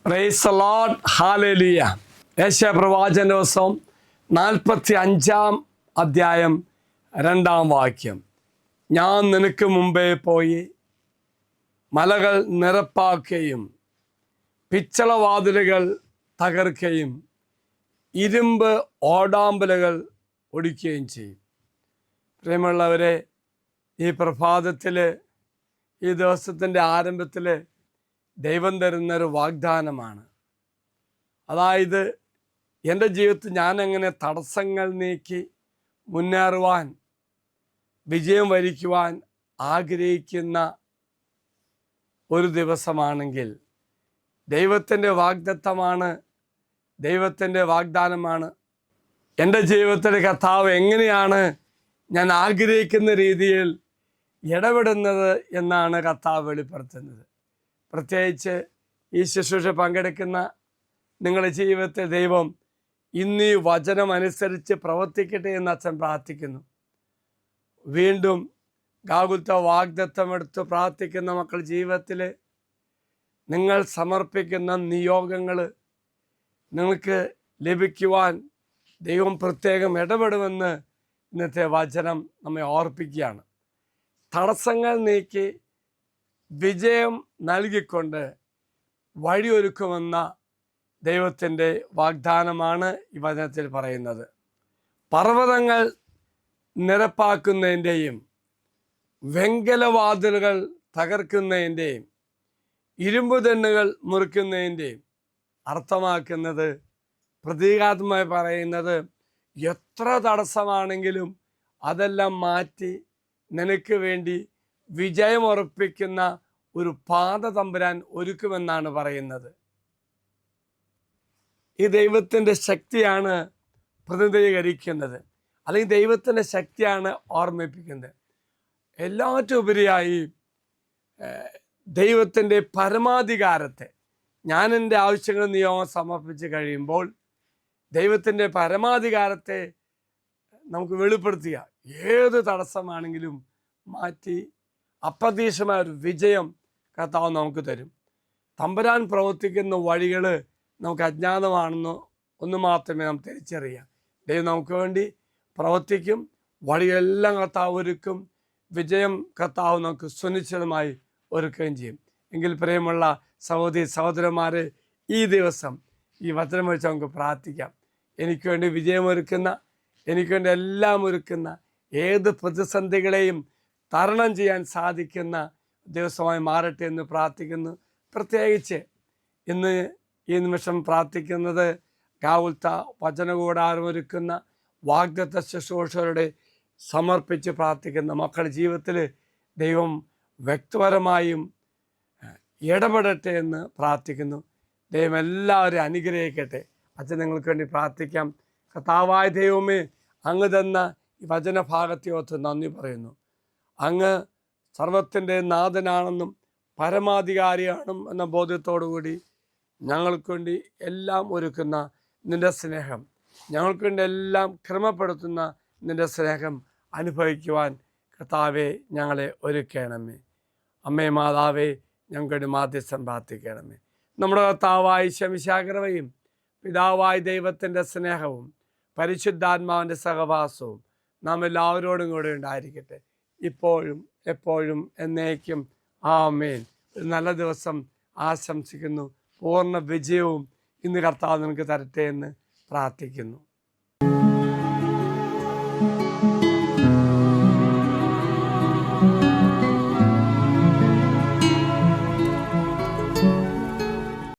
Price the lord, hallelujah. യേശയ്യാ പ്രവാചകന്റെ പുസ്തകം 45-ാം അധ്യായം 2-ാം വാക്യം. ഞാൻ നിനക്ക് മുമ്പേ പോയി മലകൾ നിരപ്പാക്കുകയും പിച്ചളവാതിലുകൾ തകർക്കുകയും ഇരുമ്പ് ഓടാമ്പലുകൾ ഒടിക്കുകയും ചെയ്യും. പ്രിയമുള്ളവരെ, ഈ പ്രഭാതത്തിൽ, ഈ ദിവസത്തിൻ്റെ ആരംഭത്തിൽ ദൈവം തരുന്നൊരു വാഗ്ദാനമാണ്. അതായത്, എൻ്റെ ജീവിതത്തിൽ ഞാൻ എങ്ങനെ തടസ്സങ്ങൾ നീക്കി മുന്നേറുവാൻ, വിജയം വരിക്കുവാൻ ആഗ്രഹിക്കുന്ന ഒരു ദിവസമാണെങ്കിൽ ദൈവത്തിൻ്റെ വാഗ്ദത്തമാണ്, ദൈവത്തിൻ്റെ വാഗ്ദാനമാണ്. എൻ്റെ ജീവിതത്തിലെ കർത്താവ് എങ്ങനെയാണ് ഞാൻ ആഗ്രഹിക്കുന്ന രീതിയിൽ ഇടപെടുന്നത് എന്നാണ് കർത്താവ് വെളിപ്പെടുത്തുന്നത്. പ്രത്യേകിച്ച് ഈ ശുശ്രൂഷ പങ്കെടുക്കുന്ന നിങ്ങളുടെ ജീവിതത്തിൽ ദൈവം ഇന്ന് ഈ വചനം അനുസരിച്ച് പ്രവർത്തിക്കട്ടെ എന്ന് അച്ഛൻ പ്രാർത്ഥിക്കുന്നു. വീണ്ടും ഗാകുൽത്ത വാഗ്ദത്തം എടുത്ത് പ്രാർത്ഥിക്കുന്ന മക്കൾ ജീവിതത്തിൽ നിങ്ങൾ സമർപ്പിക്കുന്ന നിയോഗങ്ങൾ നിങ്ങൾക്ക് ലഭിക്കുവാൻ ദൈവം പ്രത്യേകം ഇടപെടുമെന്ന് ഇന്നത്തെ വചനം നമ്മെ ഓർപ്പിക്കുകയാണ്. തടസ്സങ്ങൾ നീക്കി വിജയം നൽകിക്കൊണ്ട് വഴിയൊരുക്കുമെന്ന ദൈവത്തിൻ്റെ വാഗ്ദാനമാണ് ഈ വചനത്തിൽ പറയുന്നത്. പർവ്വതങ്ങൾ നിരപ്പാക്കുന്നതിൻ്റെയും വെങ്കലവാതിലുകൾ തകർക്കുന്നതിൻ്റെയും ഇരുമ്പ് തെണ്ണുകൾ മുറിക്കുന്നതിൻ്റെയും അർത്ഥമാക്കുന്നത്, പ്രതീകാത്മകമായി പറയുന്നത്, എത്ര തടസ്സമാണെങ്കിലും അതെല്ലാം മാറ്റി നിനക്ക് വേണ്ടി വിജയമുറപ്പിക്കുന്ന ഒരു പാത തമ്പുരാൻ ഒരുക്കുമെന്നാണ് പറയുന്നത്. ഈ ദൈവത്തിൻ്റെ ശക്തിയാണ് പ്രതിനിധീകരിക്കുന്നത്, അല്ലെങ്കിൽ ദൈവത്തിൻ്റെ ശക്തിയാണ് ഓർമ്മിപ്പിക്കുന്നത്. എല്ലാറ്റും ഉപരിയായി ദൈവത്തിൻ്റെ പരമാധികാരത്തെ, ഞാൻ എൻ്റെ ആവശ്യങ്ങൾ നിയോഗം സമർപ്പിച്ച് കഴിയുമ്പോൾ ദൈവത്തിൻ്റെ പരമാധികാരത്തെ നമുക്ക് വെളിപ്പെടുത്തുക. ഏത് തടസ്സമാണെങ്കിലും മാറ്റി അപ്രതീക്ഷിതമായ ഒരു വിജയം കർത്താവ് നമുക്ക് തരും. തമ്പുരാൻ പ്രവർത്തിക്കുന്ന വഴികൾ നമുക്ക് അജ്ഞാതമാണെന്ന് ഒന്ന് മാത്രമേ നാം തിരിച്ചറിയാം. ദൈവം നമുക്ക് വേണ്ടി പ്രവർത്തിക്കും, വഴികളെല്ലാം കർത്താവ് ഒരുക്കും, വിജയം കർത്താവ് നമുക്ക് സുനിശ്ചിതമായി ഒരുക്കുകയും ചെയ്യും. എങ്കിൽ പ്രിയമുള്ള സഹോദരി സഹോദരന്മാരെ, ഈ ദിവസം ഈ വചനം വെച്ച് നമുക്ക് പ്രാർത്ഥിക്കാം. എനിക്ക് വേണ്ടി വിജയമൊരുക്കുന്ന, എനിക്ക് വേണ്ടി എല്ലാം ഒരുക്കുന്ന, ഏത് പ്രതിസന്ധികളെയും തരണം ചെയ്യാൻ സാധിക്കുന്ന ദിവസമായി മാറട്ടെ എന്ന് പ്രാർത്ഥിക്കുന്നു. പ്രത്യേകിച്ച് ഇന്ന് ഈ നിമിഷം പ്രാർത്ഥിക്കുന്നത് ഗാകുൽത്ത വചനകൂടാരം ഒരുക്കുന്ന വാഗ്ദത്ത ശുശ്രൂഷകരുടെ സമർപ്പിച്ച് പ്രാർത്ഥിക്കുന്ന മക്കളുടെ ജീവിതത്തിൽ ദൈവം വ്യക്തിപരമായും ഇടപെടട്ടെ എന്ന് പ്രാർത്ഥിക്കുന്നു. ദൈവം എല്ലാവരെയും അനുഗ്രഹിക്കട്ടെ. അച്ഛൻ നിങ്ങൾക്ക് വേണ്ടി പ്രാർത്ഥിക്കാം. കർത്താവായ ദൈവമേ, അങ്ങ് തന്ന ഈ വചനഭാഗത്തെ ഓർത്ത് നന്ദി പറയുന്നു. അങ്ങ് സർവത്തിൻ്റെ നാഥനാണെന്നും പരമാധികാരിയാണെന്നും എന്ന ബോധ്യത്തോടു കൂടി ഞങ്ങൾക്ക് വേണ്ടി എല്ലാം ഒരുക്കുന്ന നിൻ്റെ സ്നേഹം, ഞങ്ങൾക്ക് വേണ്ടി എല്ലാം ക്രമപ്പെടുത്തുന്ന നിൻ്റെ സ്നേഹം അനുഭവിക്കുവാൻ കർത്താവെ ഞങ്ങളെ ഒരുക്കണമേ. അമ്മേ മാതാവേ, ഞങ്ങളുടെ മാധ്യസ്ഥം പ്രാർത്ഥിക്കണമേ. നമ്മുടെ കർത്താവായ ശമിശാകരവയും പിതാവായ ദൈവത്തിൻ്റെ സ്നേഹവും പരിശുദ്ധാത്മാവിൻ്റെ സഹവാസവും നാം എല്ലാവരോടും കൂടെ ഉണ്ടായിരിക്കട്ടെ, ഇപ്പോഴും എപ്പോഴും എന്നേക്കും. ആമേൻ. ഒരു നല്ല ദിവസം ആശംസിക്കുന്നു. പൂർണ്ണ വിജയവും ഇന്ന് കർത്താവ് നിങ്ങൾക്ക് തരട്ടെ എന്ന് പ്രാർത്ഥിക്കുന്നു.